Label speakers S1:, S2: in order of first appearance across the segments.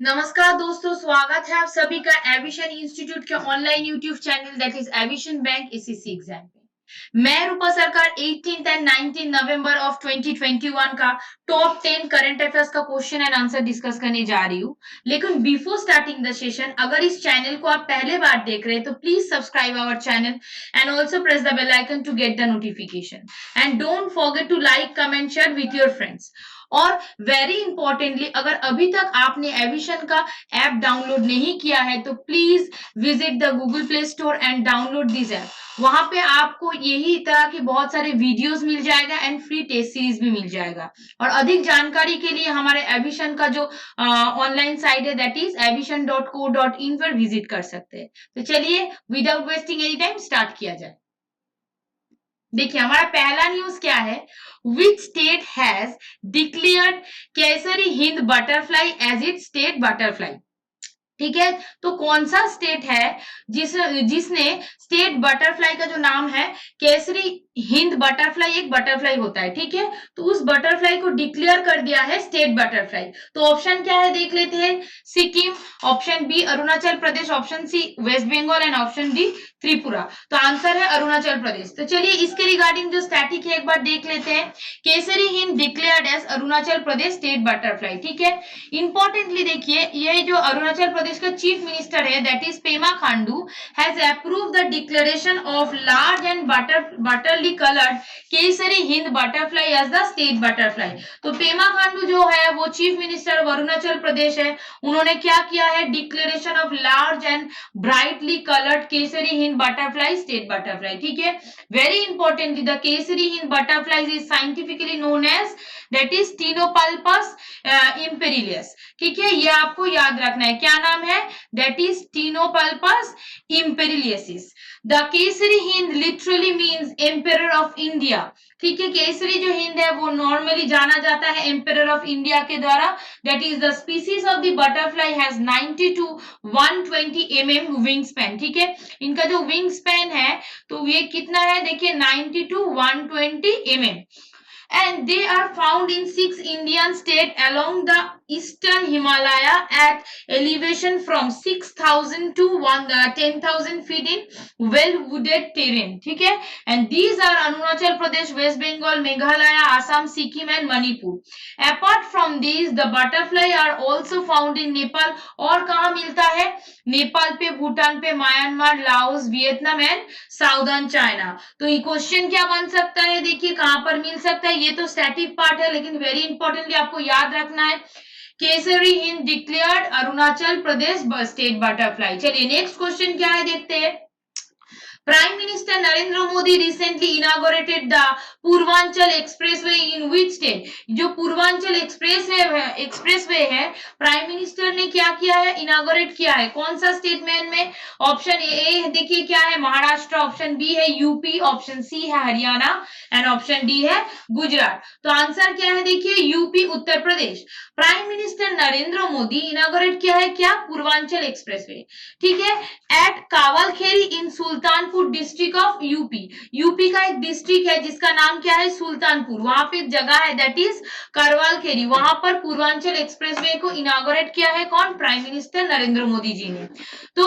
S1: नमस्कार दोस्तों, स्वागत है आप सभी का एविशन इंस्टीट्यूट के online YouTube channel that is evasion bank SSC exam पे। मैं रूपा सरकार 18th एंड 19 नवंबर ऑफ 2021 का टॉप 10 करंट अफेयर्स का क्वेश्चन एंड आंसर डिस्कस करने जा रही हूँ। लेकिन बिफोर स्टार्टिंग द सेशन, अगर इस चैनल को आप पहले बार देख रहे हैं तो please subscribe our channel and also press the bell icon to get the notification and don't forget to like, comment, share with your friends. और वेरी इंपॉर्टेंटली, अगर अभी तक आपने एविशन का ऐप डाउनलोड नहीं किया है तो please visit the Google play store and download this app. वहां पे आपको यही तरह के बहुत सारे वीडियोस मिल जाएगा एंड फ्री टेस्ट सीरीज भी मिल जाएगा। और अधिक जानकारी के लिए हमारे एविशन का जो ऑनलाइन साइट है दैट इज aviation.co.in पर विजिट कर सकते हैं। तो चलिए without wasting any time start किया जाए। देखिए हमारा पहला न्यूज क्या है। Which state has declared Kaiser Hind butterfly as it state butterfly. ठीक है, तो कौन सा स्टेट है जिसने स्टेट बटरफ्लाई का जो नाम है केसरी हिंद बटरफ्लाई, एक बटरफ्लाई होता है, ठीक है, तो उस बटरफ्लाई को डिक्लेयर कर दिया है स्टेट बटरफ्लाई। तो ऑप्शन क्या है देख लेते हैं। Sikkim, option B Arunachal Pradesh, option C west Bengal and option D Tripura. तो आंसर है अरुणाचल प्रदेश। तो चलिए इसके रिगार्डिंग जो स्टैटिक है एक बार देख लेते हैं। Kaiser Hind declared as Arunachal Pradesh state butterfly, ठीक है। इंपॉर्टेंटली देखिए, ये जो अरुणाचल प्रदेश का चीफ मिनिस्टर है that is Pema Khandu has approved the declaration of large and brightly coloured Kaiser Hind butterfly as the state butterfly. तो पेमा खांडू जो है वो chief minister of Arunachal Pradesh है, उन्होंने क्या किया है, declaration of large and brightly coloured Kaiser Hind butterfly state butterfly, ठीक है। Very importantly the Kaiser Hind butterfly is scientifically known as that is Teinopalpus imperialis, ठीक है, ये आपको याद रखना है। क्या नाम है, that is Teinopalpus imperialis. The Kaiser Hind literally means emperor of India, ठीक है। केसरी जो हिंद है वो नॉर्मली जाना जाता है एम्पेरर ऑफ इंडिया के द्वारा। That is the species of the butterfly has 90 to 120 mm wing span, ठीक है। इनका जो विंग स्पैन है तो ये कितना है, देखिए 90 to 120 mm, and they are found in 6 Indian states along the eastern Himalaya at elevation from 6,000 to 10,000 feet in well wooded terrain, ठीक है। and these are Arunachal Pradesh, West Bengal, Meghalaya, Assam, Sikkim and Manipur. apart from these the butterfly are also found in Nepal। और कहाँ मिलता है, नेपाल पे, भूटान पे, Myanmar, Laos, Vietnam and southern China. तो ये क्वेश्चन क्या बन सकता है, देखिए कहां पर मिल सकता है। ये तो स्टैटिक पार्ट है लेकिन वेरी इंपॉर्टेंटली आपको याद रखना है, Kesari Hind declared Arunachal Pradesh state butterfly. चलिए नेक्स्ट क्वेश्चन क्या है देखते हैं। Prime Minister Narendra Modi recently inaugurated the Purvanchal expressway in which state. जो पूर्वांचल एक्सप्रेसवे है प्राइम मिनिस्टर ने क्या किया है, इनागोरेट किया है, कौन सा स्टेट में। ऑप्शन ए देखिए क्या है, महाराष्ट्र, ऑप्शन बी है यूपी, ऑप्शन सी है हरियाणा एंड ऑप्शन डी है गुजरात। तो आंसर क्या है, देखिए UP, Uttar Pradesh. Prime minister Narendra Modi inaugurate किया है क्या, पूर्वांचल एक्सप्रेसवे, ठीक है, at Kawalkheri in Sultanpur district of UP. UP का एक डिस्ट्रिक्ट है जिसका नाम क्या है, सुल्तानपुर, वहां पे जगह है दैट इज करवालखेरी, वहां पर पूर्वांचल एक्सप्रेसवे को इनागोरेट किया है कौन, प्राइम मिनिस्टर नरेंद्र मोदी जी ने। तो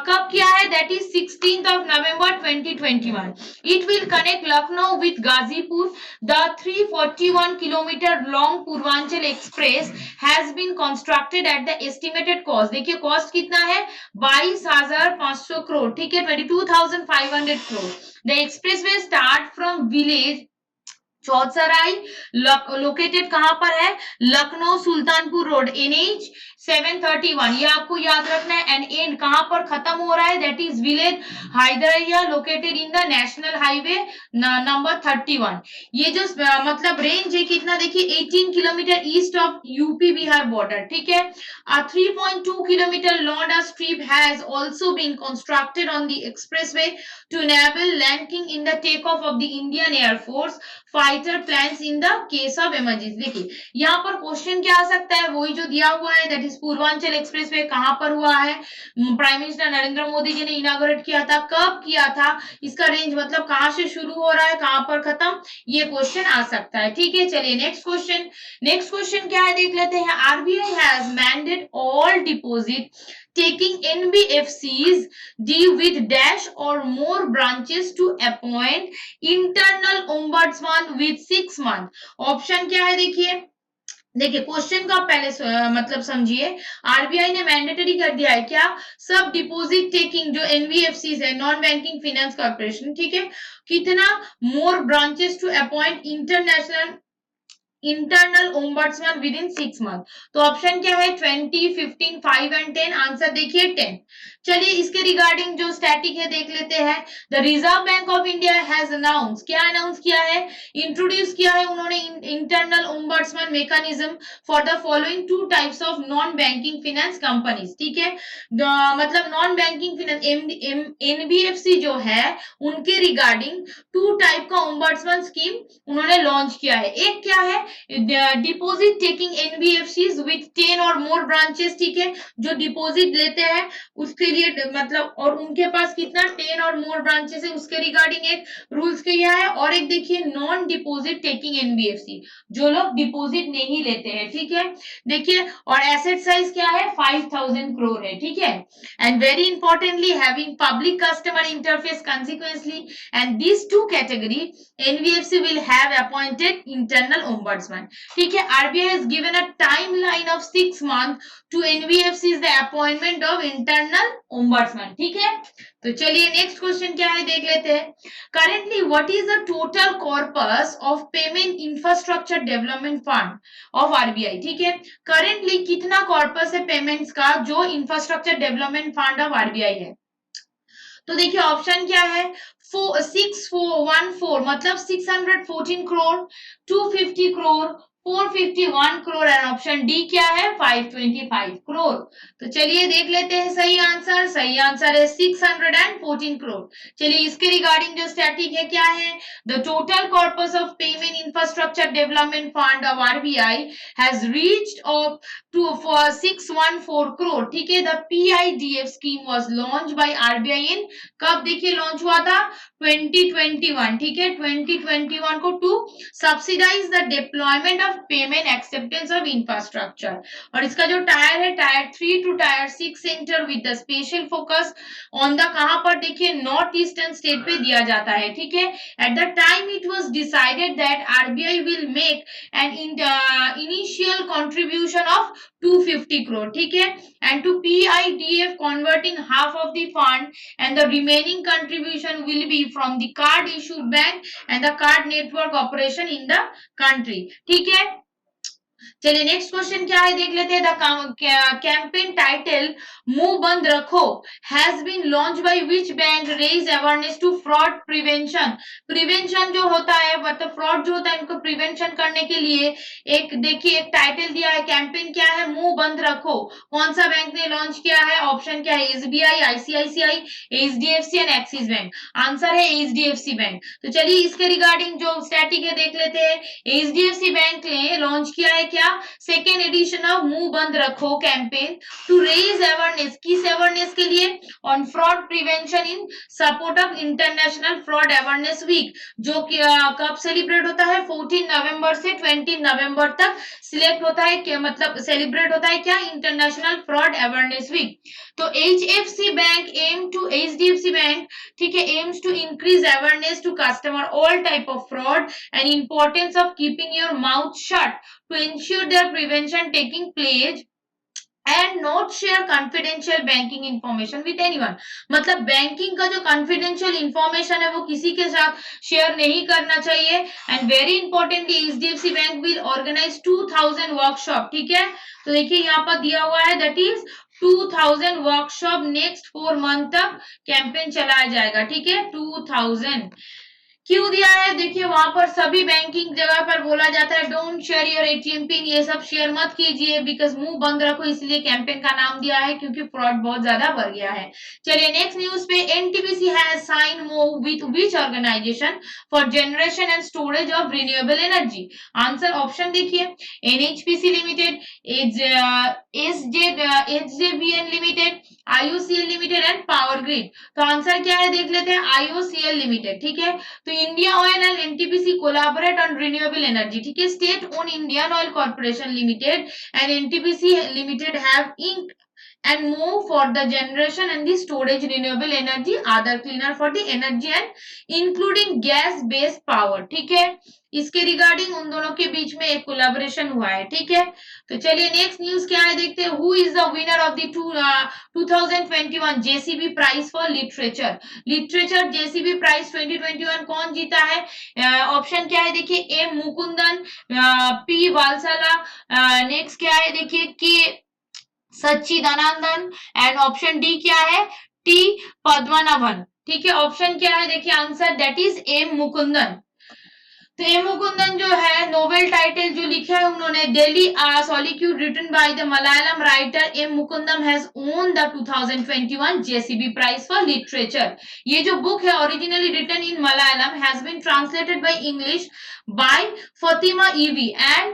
S1: कब किया है, that is 16th of November 2021। It will connect Lucknow with Ghazipur. The 341 kilometre long Purvanchal express has been constructed at the estimated cost. देखिए कॉस्ट कितना है, 22,500 करोड़, ठीक है, 22,500 crore. The expressway start from village Chaudsarai, located कहां पर है, लखनऊ सुल्तानपुर रोड, NH 731, ये आपको याद रखना है। एंड एंड कहां पर खत्म हो रहा है, that is village Haidariya, located in the national highway number 31। ये जो मतलब रेंज है कितना, देखिए 18 kilometre east of UP Bihar border, ठीक है। 3.2 kilometre long strip has also been constructed on the expressway to enable landing in the takeoff of the Indian Air Force fighter plans in the case of emergency. देखिए यहाँ पर question क्या आ सकता है, वही जो दिया हुआ है दैट इज पूर्वांचल एक्सप्रेसवे कहां पर हुआ है, प्राइम मिनिस्टर नरेंद्र मोदी जी ने इनागोरेट किया था, कब किया था, इसका रेंज मतलब कहां से शुरू हो रहा है, कहां पर खत्म, ये क्वेश्चन आ सकता है, ठीक है। चलिए नेक्स्ट क्वेश्चन क्या है देख लेते हैं। RBI has mandate all all deposit taking NBFCs deal with dash or more branches to appoint internal ombudsman with 6 months. Option क्या है देखिए क्वेश्चन को आप पहले मतलब समझिए। आरबीआई ने मैंडेटरी कर दिया है क्या, सब डिपॉजिट टेकिंग जो एनबीएफसी है, नॉन बैंकिंग फाइनेंस कॉर्पोरेशन, ठीक है, कितना more branches to appoint internal ombudsman within 6 month. तो ऑप्शन क्या है 20, 15, 5 एंड 10। आंसर देखिए 10। चलिए इसके रिगार्डिंग जो स्टैटिक है देख लेते हैं। The reserve bank of India has announce, क्या अनाउंस किया है, इंट्रोड्यूस किया है उन्होंने internal ombudsman mechanism for the following two types of non banking finance companies, ठीक है, मतलब नॉन बैंकिंग फाइनेंस एनबीएफसी जो है उनके रिगार्डिंग 2 टाइप का ओम्बड्समैन स्कीम उन्होंने लॉन्च किया है। एक क्या है, डिपॉजिट टेकिंग एनबीएफसीज विथ 10 और मोर ब्रांचेस, ठीक है, जो डिपॉजिट लेते हैं उसके लिए मतलब, और उनके पास कितना 10 और मोर ब्रांचेस है उसके रिगार्डिंग एक रूल्स किया है। और एक देखिए नॉन डिपॉजिट टेकिंग एनबीएफसी, जो लोग डिपॉजिट नहीं लेते हैं, ठीक है, देखिए, और एसेट साइज क्या है 5000 करोड़ है, ठीक है, and very importantly having public customer interface consequently, and these two category NBFC will have appointed internal ombudsman, ठीक है। RBI has given a timeline of 6 months to NBFCs the appointment of internal ombudsman, ठीक है। तो चलिए next question क्या है देख लेते हैं। Currently what is the total corpus of payment infrastructure development fund of RBI, ठीक है, करेंटली कितना कॉर्पस है पेमेंट्स का जो infrastructure development fund of RBI है। तो देखिए ऑप्शन क्या है 6414 मतलब 614 crore, 250 crore, 451 crore, and option D क्या है 525 करोड़। तो चलिए देख लेते हैं सही आंसर। सही आंसर है 614 करोड़। चलिए इसके रिगार्डिंग जो स्टैटिक है क्या है, the total corpus of payment infrastructure development fund of RBI has reached of to for 614 crore, ठीक है। The PIDF scheme was launch by RBI in, कब देखिए लॉन्च हुआ था 2021, ठीक है, 2021 को to subsidise the deployment of payment acceptance of infrastructure. और इसका जो टायर है tier 3 to tier 6 centre with the special focus on the, कहां पर देखिए नॉर्थ ईस्टर्न स्टेट पे दिया जाता है, ठीक है। At the time it was decided that RBI will make an initial contribution of 250 crore, ठीक है, and to PIDF converting half of the fund and the remaining contribution will be from the card issued bank and the card network operation in the country, ठीक है। चलिए next question क्या है देख लेते हैं। द कैंपेन टाइटल मुंह बंद रखो has been launch by which bank raise awareness to fraud prevention. Prevention जो होता है मतलब फ्रॉड जो होता है इनको प्रिवेंशन करने के लिए एक देखिए एक टाइटल दिया है, कैंपेन क्या है मुंह बंद रखो, कौन सा बैंक ने लॉन्च किया है, ऑप्शन क्या है SBI, ICICI, HDFC and axis bank. Answer है एचडीएफसी बैंक। तो चलिए इसके रिगार्डिंग जो स्टैटिक है देख लेते हैं। एचडीएफसी बैंक ने लॉन्च किया है क्या, सेकेंड एडिशन ऑफ मुंह बंद रखो कैंपेन टू रेज अवेयरनेस, किस अवेयरनेस के लिए, on fraud prevention in support of international fraud awareness week, जो कि कब सेलिब्रेट होता है 14 नवंबर से 20 नवंबर तक सिलेक्ट होता है क्या, मतलब सेलिब्रेट होता है क्या, इंटरनेशनल फ्रॉड अवेयरनेस वीक। तो HFC bank aim to HDFC bank, ठीक है, aims to increase awareness to customer all type of fraud and importance of keeping your mouth shut to ensure their prevention taking place and not share confidential banking information with anyone। मतलब banking का जो confidential information है वो किसी के साथ share नहीं करना चाहिए। And very importantly HDFC bank will organise 2000 workshop, ठीक है। तो देखिए यहाँ पर दिया हुआ है that is 2000 workshop next 4 month तक कैंपेन चलाया जाएगा, ठीक है। 2000 क्यों दिया है देखिए वहां पर सभी बैंकिंग जगह पर बोला जाता है don't share your ATM pin, ये सब शेयर मत कीजिए बिकॉज मुंह बंद रखो, इसलिए कैंपेन का नाम दिया है क्योंकि फ्रॉड बहुत ज्यादा बढ़ गया है। चलिए नेक्स्ट न्यूज पे, NTPC has sign MoU with which organisation for generation and storage of renewable energy. Answer option देखिए NHPC limited, HJVN limited, IOCL limited and power grid. तो आंसर क्या है देख लेते हैं, IOCL लिमिटेड। ठीक है, तो India oil and NTPC collaborate on renewable energy. ठीक है, state own Indian oil corporation limited and NTPC limited have inked and move for the generation and the storage renewable energy other cleaner for the energy and including gas based power। ठीक है, इसके regarding उन दोनों के बीच में एक collaboration हुआ है। ठीक है, तो चलिए नेक्स्ट न्यूज क्या है देखते हैं। Who is the winner of the 2021 JCB prize for literature. Literature JCB prize 2021 कौन जीता है? ऑप्शन क्या है देखिए, A Mukundan, P Valsala, next क्या है देखिए के सच्चिदानंदन एंड ऑप्शन डी क्या है, टी पद्मनाभन। ठीक है, ऑप्शन क्या है देखिए answer, that is M Mukundan. तो एम मुकुंदन जो है नोबेल टाइटल जो लिखा है उन्होंने, Delhi solitude written by the Malayalam writer M Mukundan has won the 2021 JCB prize for literature. ये जो बुक है originally written in Malayalam has been translated by English by Fathima EV and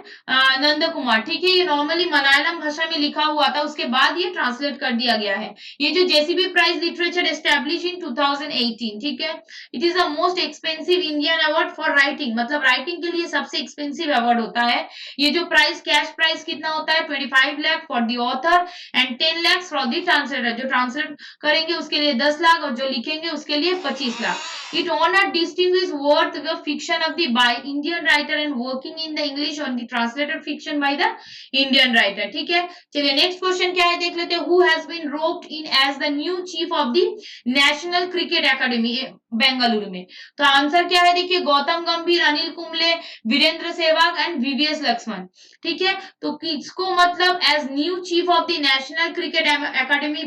S1: Nandakumar. ठीक है, ये नॉर्मली मलयालम भाषा में लिखा हुआ था, उसके बाद ये ट्रांसलेट कर दिया गया है। ये जो JCB prize literature establish in 2018। ठीक है, it is the most expensive Indian award for writing, मतलब राइटिंग के लिए सबसे एक्सपेंसिव अवार्ड होता है। ये जो प्राइस, कैश प्राइस कितना होता है, 25 lakh for the author and 10 lakh for the translator. जो ट्रांसलेट करेंगे उसके लिए 10 लाख और जो लिखेंगे उसके लिए 25 lakh. It honour distinguish worth the fiction of the by Indian writer and working in the English on the translated fiction by the Indian writer. ठीक है, चलिए नेक्स्ट क्वेश्चन क्या है देख लेते हैं। Who has been roped in as the new chief of the national cricket academy Bengaluru में। तो आंसर क्या है देखिए, गौतम गंभीर, अनिल कुंबले, वीरेंद्र सहवाग एंड वीवीएस लक्ष्मण। ठीक है, तो किसको मतलब as new chief of the national cricket academy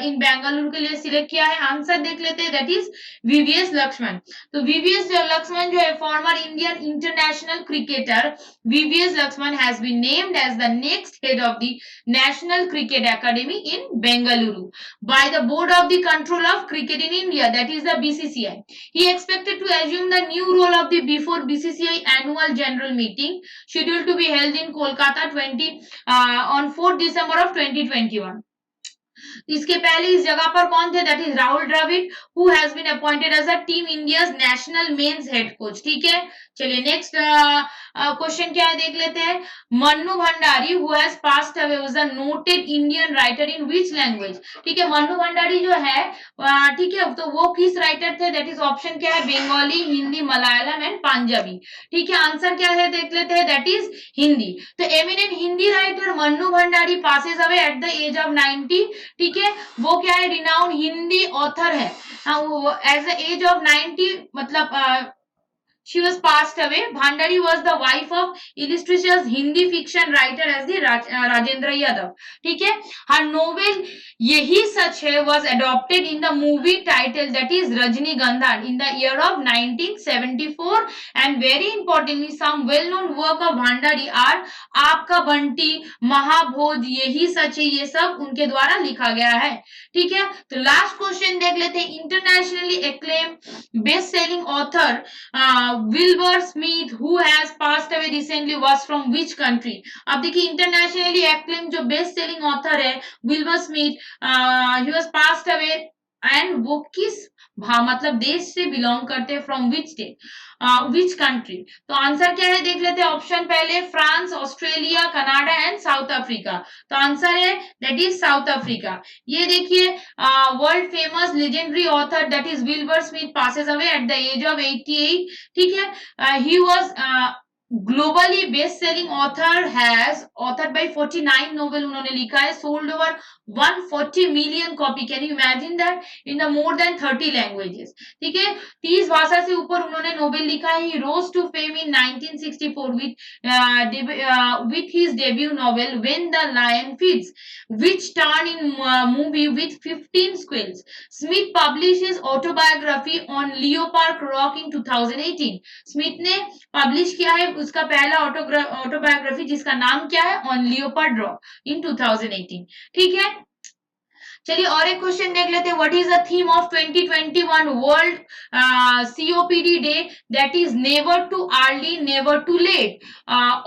S1: in Bengaluru के लिए सिलेक्ट किया है? आंसर देख लेते हैं, दैट इज वीवीएस लक्ष्मण। तो वीवीएस लक्ष्मण जो है former Indian international cricketer VVS Laxman has been named as the next head of the national cricket academy in Bengaluru by the board of the control of cricket in India, that is the BCCI. He expected to assume the new role of the before BCCI annual general meeting scheduled to be held in Kolkata on 4th December of 2021. इसके पहले इस जगह पर कौन थे, that is Rahul Dravid, who has been appointed as a team India's national men's head coach. ठीक है, चलिए नेक्स्ट क्वेश्चन क्या है देख लेते हैं। Mannu Bhandari who has passed away was a noted Indian writer in which language. ठीक है, मन्नू भंडारी जो है ठीक है, तो वो किस राइटर थे, दैट इज ऑप्शन क्या है, बंगाली, हिंदी, मलयालम एंड पंजाबी। ठीक है, आंसर क्या है देख लेते हैं, दैट इज हिंदी। तो eminent Hindi writer Mannu Bhandari passes away at the age of 90। ठीक है, वो क्या है, रिनाउंड हिंदी ऑथर है। एज द एज ऑफ 90 मतलब she was passed away. Bhandari was the wife of illustrious Hindi fiction writer as the Rajendra Yadav. ठीक है, her novel यही सच है was adopted in the movie title that is Rajnigandha in the year of 1974 and very importantly some well-known work of Bhandari are आपका बंटी, महाभोज, यही सच है, ये सब उनके द्वारा लिखा गया है। ठीक है, तो लास्ट क्वेश्चन देख लेते हैं। Internationally acclaim best selling author Wilbur Smith who has passed away recently was from which country. अब देखिए इंटरनेशनली एक्लेम जो बेस्ट सेलिंग ऑथर है Wilbur Smith, he was passed away and वो किस मतलब देश से बिलोंग करते हैं, from which state, which country. तो आंसर क्या है देख लेते हैं। ऑप्शन पहले France, Australia, Canada and south Africa. तो आंसर है दैट इज साउथ अफ्रीका। ये देखिए world famous legendary author that is Wilbur Smith passes away at the age of 88। ठीक है, he was globally best selling author, has author by 49 novel उन्होंने लिखा है, sold over 140 million copy. Can you imagine that, in the more than 30 languages. ठीक है, 30 भाषा से ऊपर उन्होंने नोवेल लिखा है। He rose to fame in 1964 with his debut novel When the Lion Feeds, which turned in movie with 15 sequels. Smith published his autobiography on Leo Park Rock in 2018. Smith ने publish किया है उसका पहला autobiography जिसका नाम क्या है, on leopard rock इन 2018। ठीक है, चलिए और एक क्वेश्चन देख लेते हैं। What is the theme of 2021 world COPD day? That is never too early never too late,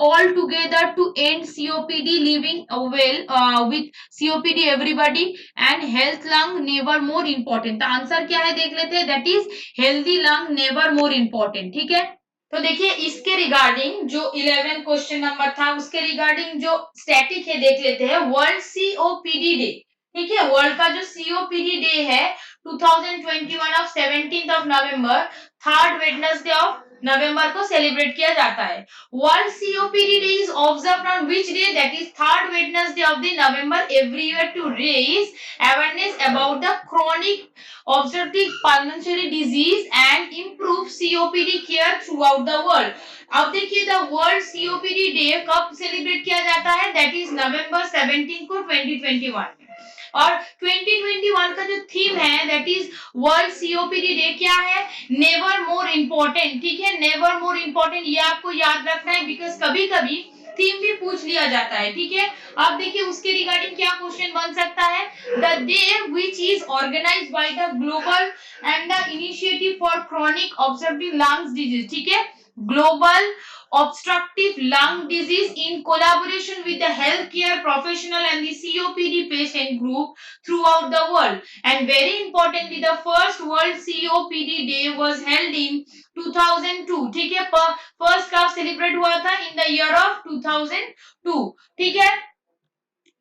S1: all together to end COPD, living well with COPD everybody, and health lung never more important. तो answer क्या है देख लेते हैं, that is healthy lung never more important. ठीक है, तो देखिए इसके रिगार्डिंग जो 11 क्वेश्चन नंबर था उसके रिगार्डिंग जो स्टैटिक है देख लेते हैं। वर्ल्ड सीओपीडी डे, ठीक है, वर्ल्ड का जो सीओपीडी डे है 2021 of 17th of November, third Wednesday of November को सेलिब्रेट किया जाता है। World COPD day is observed on which day? That is third Wednesday of the November every year to raise awareness about the chronic obstructive pulmonary disease and improve COPD care throughout the world। अब देखिए the world COPD day कब celebrate किया जाता है? That is नवंबर 17 को 2021 में। और 2021 का जो थीम है that is world COPD day क्या है? Never more important. ठीक है, नेवर मोर इम्पोर्टेंट, ये आपको याद रखना है बिकॉज कभी कभी थीम भी पूछ लिया जाता है। ठीक है, अब देखिए उसके रिगार्डिंग क्या क्वेश्चन बन सकता है। The day which is organised by the global and the initiative for chronic obstructive lungs disease. ठीक है, global obstructive lung disease in collaboration with the healthcare professional and the COPD patient group throughout the world। And very importantly, the first World COPD Day was held in 2002। ठीक है, first कब celebrate हुआ था? In the year of 2002। ठीक है,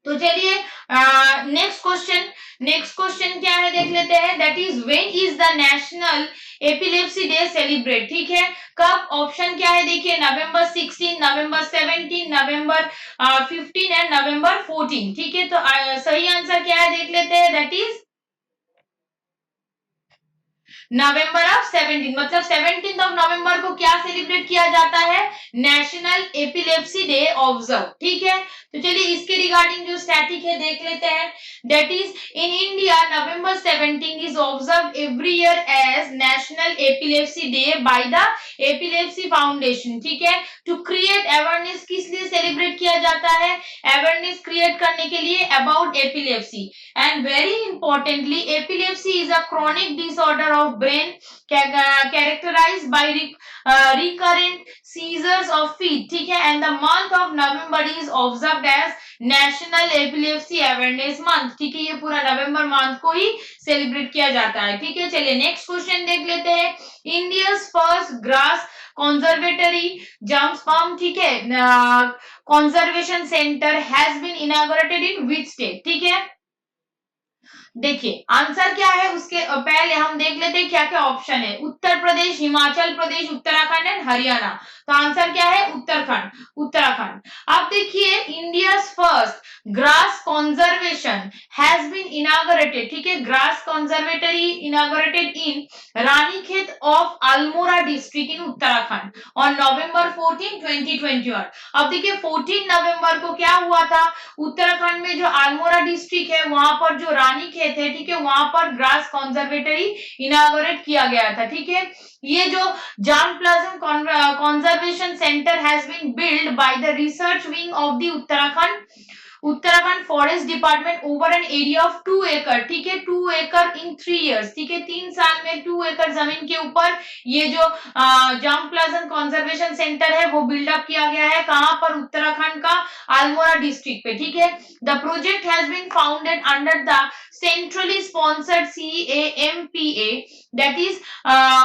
S1: तो चलिए next question क्या है देख लेते हैं। That is when is the national epilepsy day celebrate? ठीक है, कब? ऑप्शन क्या है देखिए, नवंबर 16, नवंबर 17, नवंबर 15 एंड नवंबर 14। ठीक है, तो सही आंसर क्या है देख लेते हैं, दैट इज नवंबर ऑफ 17। मतलब 17 ऑफ नवंबर को क्या सेलिब्रेट किया जाता है? National epilepsy day observe. ठीक है, तो चलिए इसके रिगार्डिंग जो स्टैटिक है देख लेते हैं। That is in India November 17 is observe every year as national epilepsy day by the epilepsy foundation. ठीक है, टू क्रिएट अवेयरनेस, किस लिए सेलिब्रेट किया जाता है? अवेयरनेस क्रिएट करने के लिए about epilepsy. And very importantly epilepsy is a chronic disorder of brain characterized by recurrent seizures of feet। ठीक है, and the month of November is observed as national epilepsy awareness month. ठीक है, ये पूरा नवंबर month को ही celebrate किया जाता है। ठीक है, चलिए नेक्स्ट क्वेश्चन देख लेते हैं। इंडियाज फर्स्ट ग्रास कंजर्वेटरी जम्पस्पम, ठीक है, conservation centre has been inaugurated in which state? ठीक है, देखिए आंसर क्या है उसके पहले हम देख लेते हैं क्या क्या ऑप्शन है। उत्तर प्रदेश, हिमाचल प्रदेश, उत्तराखंड एंड हरियाणा। तो आंसर क्या है? उत्तराखंड, उत्तराखंड। अब देखिए India first grass conservation has been inaugurated. ठीक है, grass conservatory inaugurated in Ranikhet of Almora district in Uttarakhand on November 14, 2021। अब देखिए 14 नवंबर को क्या हुआ था? उत्तराखंड में जो अल्मोड़ा डिस्ट्रिक्ट है वहां पर जो रानीखेत है, ठीक है, वहां पर ग्रास कंजर्वेटरी इनॉग्रेट किया गया था। ठीक है, ये जो germplasm conservation centre has been build by the research wing of the Uttarakhand forest department over an area of 2 एकड़। ठीक है, 2 एकड़ इन 3 इयर्स। ठीक है, 3 साल में 2 एकड़ जमीन के ऊपर ये जो जार्मप्लाज्म कंजर्वेशन सेंटर है वो बिल्डअप किया गया है। कहां पर? उत्तराखंड का अल्मोड़ा डिस्ट्रिक्ट पे। ठीक है, the project has been founded under the centrally sponsored CAMPA, that is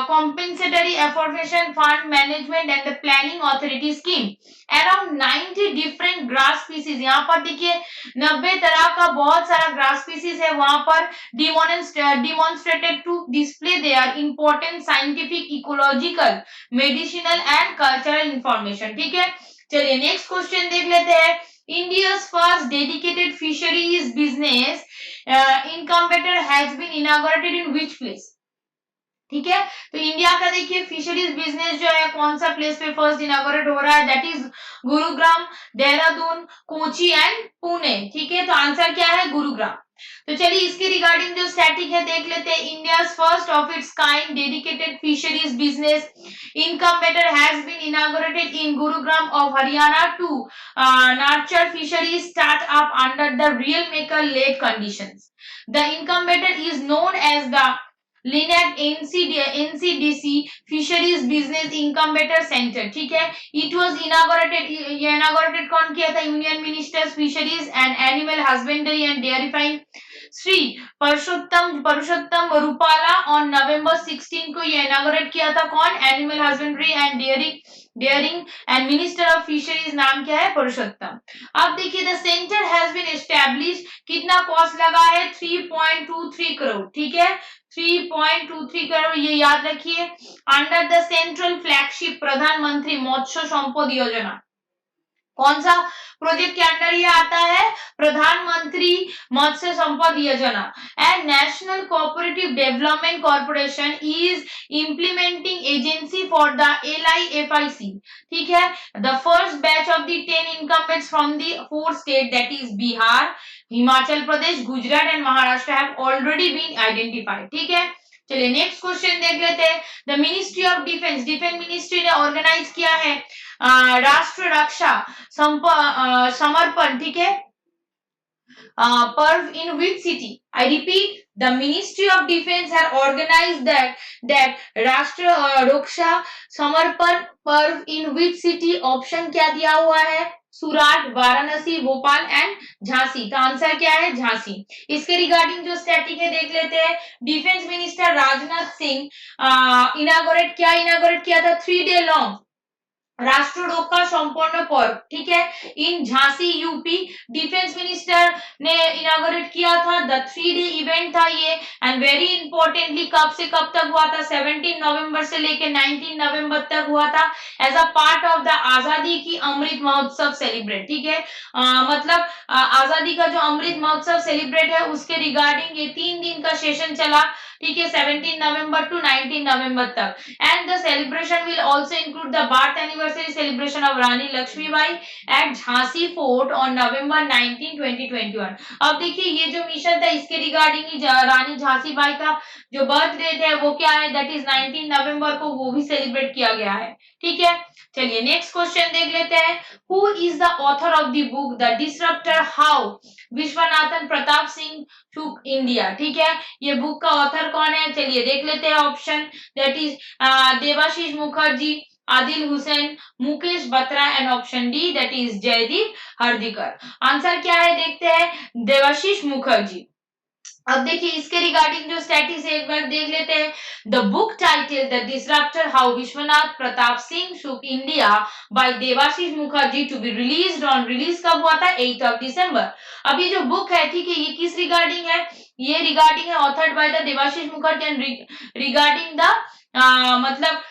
S1: compensatory affirmation fund management and the planning authority scheme। around 90 different grass species, यहाँ पर देखिए 90 तरह का बहुत सारा grass species है वहां पर demonstrated to display their important scientific, ecological, medicinal and cultural information। ठीक है, चलिए नेक्स्ट क्वेश्चन देख लेते हैं। India's first dedicated fisheries business incubator has been inaugurated in which place? ठीक है, तो इंडिया का देखिए फिशरीज बिजनेस जो है कौन सा प्लेस पे फर्स्ट इनॉग्रेट हो रहा है? That is Gurugram, Dehradun, Kochi and Pune. ठीक है, तो आंसर क्या है? गुरुग्राम। तो चलिए इसके रिगार्डिंग जो स्टैटिक है देख लेते हैं। India first of its kind dedicated fisheries business incubator has been inaugurated in Gurugram of Haryana to nurture fisheries start up under the real maker lake conditions. The incubator is known as the LINAC NCDC fisheries business incubator centre, ठीक है। It was inaugurated, ये inaugurated कौन किया था? Union ministers fisheries and animal husbandry and dairying Shri Parshottam Rupala on November 16 को ये inaugurate किया था। कौन? Animal husbandry and dairying and minister of fisheries नाम क्या है? परषोत्तम। अब देखिए the centre has been establish, कितना कॉस्ट लगा है? 3.23 करोड़, ठीक है। 3.23 करोड़, ये याद रखिए। अंडर द सेंट्रल फ्लैगशिप प्रधानमंत्री मत्स्य संपद योजना, कौन सा प्रोजेक्ट के अंडर ये आता है? प्रधानमंत्री Matsya Sampada Yojana. And national cooperative development corporation is implementing agency for the LIFIC, ठीक है। The first batch of the 10 incumbents from the 4 state that is Bihar, Himachal Pradesh, Gujarat and Maharashtra have already been identified, ठीक है। चलिए नेक्स्ट क्वेश्चन देख लेते हैं। The ministry of defence, defence ministry ने organise किया है राष्ट्र रक्षा समर्पण, ठीक है, Parv in which city? I repeat, the ministry of defence have organised that Rashtra Raksha समर्पण पर्व इन विच सिटी? ऑप्शन क्या दिया हुआ है? सूरत, वाराणसी, भोपाल एंड झांसी। तो आंसर क्या है? झांसी। इसके रिगार्डिंग जो स्टैटिक है देख लेते हैं। Defence minister Rajnath Singh inaugurate किया था 3 डे लॉन्ग राष्ट्र रक्षा संपूर्ण पर्व, ठीक है, इन झांसी यूपी। डिफेंस मिनिस्टर ने इनागोरेट किया था, द 3 डे इवेंट था ये। एंड वेरी इंपॉर्टेंटली कब से कब तक हुआ था? 17 नवंबर से लेकर 19 नवंबर तक हुआ था, as a part of the Azadi की अमृत महोत्सव सेलिब्रेट, ठीक है। मतलब आजादी का जो अमृत महोत्सव सेलिब्रेट है उसके रिगार्डिंग ये 3 दिन का सेशन चला, ठीक है, 17 नवंबर टू 19 नवंबर तक। And the celebration will also include the birth anniversary celebration of Rani Laxmibai at Jhansi fort on November 19, 2021। अब देखिए ये जो मिशन था इसके रिगार्डिंग ही रानी झांसी बाई का जो बर्थ डेट है वो क्या है? दैट इज 19 नवंबर को वो भी सेलिब्रेट किया गया है, ठीक है। चलिए नेक्स्ट क्वेश्चन देख लेते हैं। Who is the author of the book the disruptor how Vishwanathan Pratap Singh took India, ठीक है। ये बुक का ऑथर कौन है? चलिए देख लेते हैं option, that is Debashish Mukherjee, Adil Hussain, Mukesh Batra and option D that is Jaydeep Hardikar. Answer क्या है देखते हैं, देवाशीष मुखर्जी। अब देखिए इसके रिगार्डिंग जो स्टैटिस है एक बार देख लेते हैं। The book title the disruptor how Vishwanath Pratap Singh shook India by Debashish Mukherjee to be released on, release कब हुआ था? 8 ऑफ दिसंबर। अब ये जो बुक है, ठीक है, ये किस रिगार्डिंग है? ये रिगार्डिंग है authored by the Debashish Mukherjee and regarding the मतलब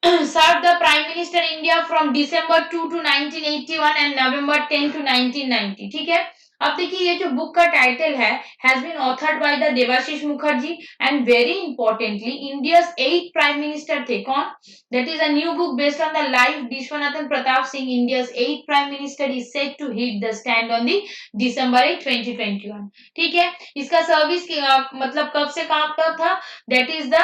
S1: served the Prime Minister India from December 2 to 1981 and November 10 to 1990, ठीक है। अब देखिए ये जो बुक का टाइटल है has been authored by the Debashish Mukherjee and very importantly India's 8 prime minister थे। कौन? That is a new book based on the life Vishwanathan Pratap Singh. India's 8 prime minister is set to hit the stand on the December 8, 2021, ठीक है। इसका service मतलब कब से कब तक था? दैट इज द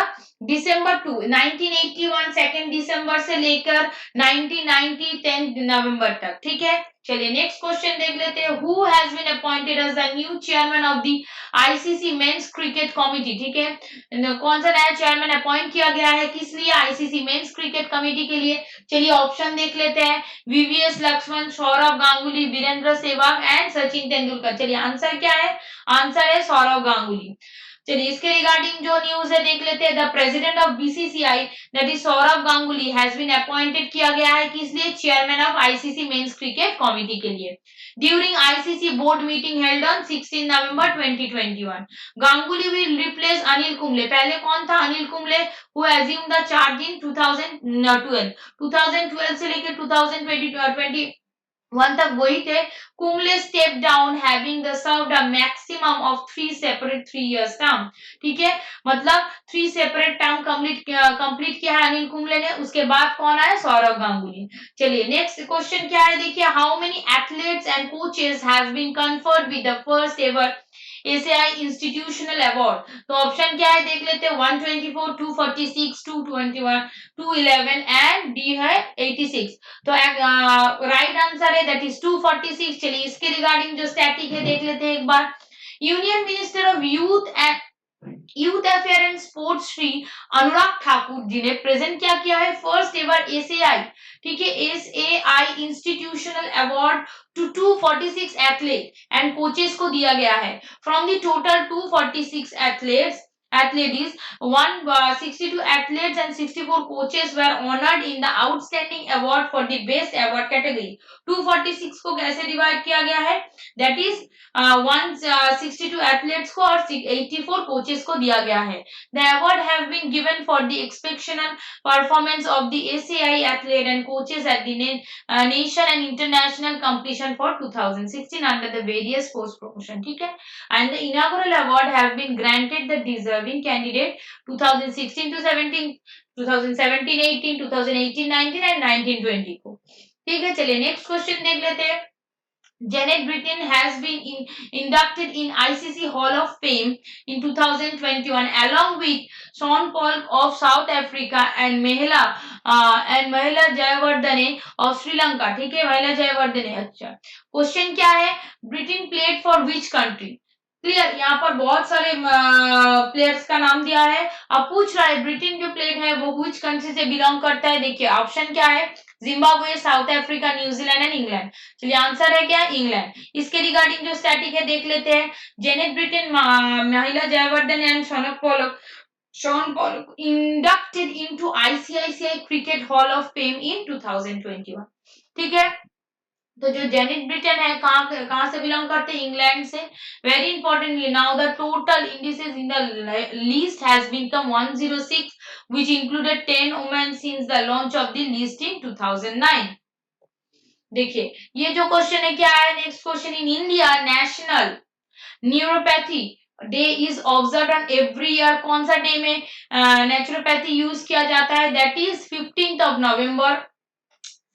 S1: December 2, 1981 2 दिसंबर से लेकर 1990 10 नवंबर तक, ठीक है। चलिए नेक्स्ट क्वेश्चन देख लेते हैं। Who has been appointed as the new chairman of the ICC men's cricket committee, ठीक है। कौन सा नया चेयरमैन अपॉइंट किया गया है? किस लिए? आईसीसी मेंस क्रिकेट कमेटी के लिए। चलिए ऑप्शन देख लेते हैं। VVS Laxman, Sourav Ganguly, Virender Sehwag and Sachin Tendulkar. चलिए आंसर क्या है? आंसर है सौरव गांगुली। चलिए इसके रिगार्डिंग जो न्यूज है देख लेते हैं। The president of BCCI that is Sourav Ganguly has been appointed किया गया है किस लिए? Chairman of ICC men's cricket committee के लिए। During ICC board meeting held on 16 November 2021, Ganguly will replace Anil Kumble. पहले कौन था? Anil Kumble who assumed the charge in 2012 से लेकर 2021 तक वही थे। Kumble step down having the served a maximum of 3 separate 3 years term, ठीक है। मतलब 3 सेपरेट टर्म कंप्लीट किया है अनिल कुंबले ने। उसके बाद कौन आया? सौरव गांगुली। चलिए नेक्स्ट क्वेश्चन क्या है देखिए। How many athletes and coaches have been conferred with the first ever ACI institutional award? तो ऑप्शन क्या है देख लेते हैं, 124, 246, 221, 211 एंड डी है 86। तो राइट आंसर है दैट इज 246। चलिए इसके रिगार्डिंग जो स्टैटिक है देख लेते हैं एक बार। Union minister of youth affair and sports Shri Anurag Thakur ji ने प्रेजेंट क्या किया है, फर्स्ट एवर एसएआई, ठीक है, SAI institutional award to 246 athlete and coaches को दिया गया है। From the total 246 athletes 162 athletes and 64 coaches were honored in the outstanding award for the best award category। 246 को कैसे डिवाइड किया गया है, दैट इज 162 एथलीट्स को और 84 कोचेस को दिया गया है। The award have been given for the exceptional performance of the ACI athlete and coaches at the national and international competition for 2016 under the various sports promotion, ठीक है। And the inaugural award have been granted the deserving candidate 2016 to 17, 2017-18, 2018-19 and 19-20 को, ठीक है। चलिए next question देख लेते हैं। Janet Britton has been inducted in ICC Hall of Fame in 2021 along with Sean Paul of South Africa and Mahela Jayawardene of Sri Lanka, ठीक है, महिला जयवर्धने। अच्छा क्वेश्चन क्या है, Britain played for which country? Clear, यहाँ पर बहुत सारे प्लेयर्स का नाम दिया है। अब पूछ रहा है ब्रिटेन जो प्लेड है वो विच कंट्री से बिलोंग करता है। देखिए ऑप्शन क्या है, Zimbabwe, south Africa, New Zealand and England. चलिए आंसर है क्या, इंग्लैंड। इसके रिगार्डिंग जो स्टैटिक है देख लेते हैं। Janet Brittin, Mahela Jayawardene and Shaun Pollock inducted into ICICI cricket hall of fame in 2021, ठीक है। तो जो जेनेट ब्रिटेन है कहां से बिलोंग करते हैं, इंग्लैंड से। Very importantly now the total indices in the list has become 106 which included 10 women since the launch of the list in 2009। देखिए ये जो क्वेश्चन है क्या है, next question, in India national neuropathy day is observe on every year. कौन सा day में naturopathy use किया जाता है, that is 15 November,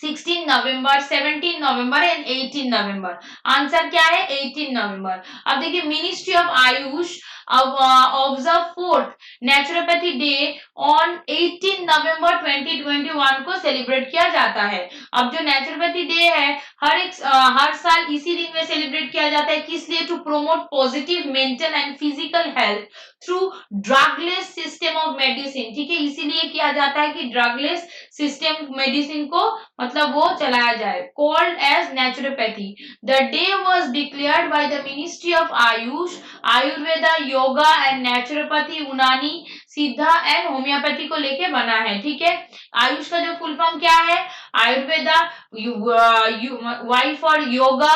S1: 16 November, 17 November and 18 November. Answer क्या है, 18 नवंबर। अब देखिए ministry of Ayush observe fourth naturopathy day on 18 नवंबर 2021 को सेलिब्रेट किया जाता है। अब जो नेचुरोपैथी डे है हर साल इसी दिन में सेलिब्रेट किया जाता है, किस लिए, to promote positive mental and physical health through drugless system of medicine, ठीक है, इसीलिए किया जाता है कि ड्रगलेस सिस्टम मेडिसिन को मतलब वो चलाया जाए, called as naturopathy. The day was declared by the ministry of AYUSH, Ayurveda, yoga and naturopathy, Unani, Siddha and homeopathy को लेके बना है, ठीक है। आयुष का जो फुल फॉर्म क्या है, Ayurveda, Y for yoga,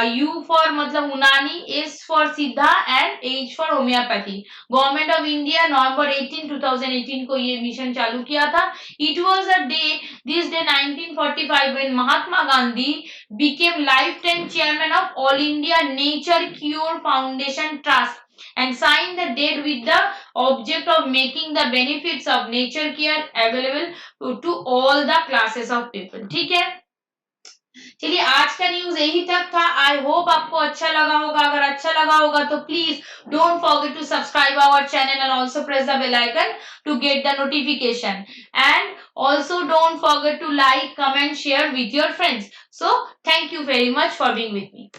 S1: U for मतलब Unani, S for Siddha and H for homeopathy. Government of India November 18, 2018 को ये मिशन चालू किया था। It was a day, this day 1945 when Mahatma Gandhi became lifetime chairman of All India Nature Cure Foundation Trust and signed the date with the object of making the benefits of nature care available to all the classes of people, ठीक है। चलिए आज का news यही तक था। I hope आपको अच्छा लगा होगा। अगर अच्छा लगा होगा तो please don't forget to subscribe our channel and also press the bell icon to get the notification and also don't forget to like, comment, share with your friends. So thank you very much for being with me.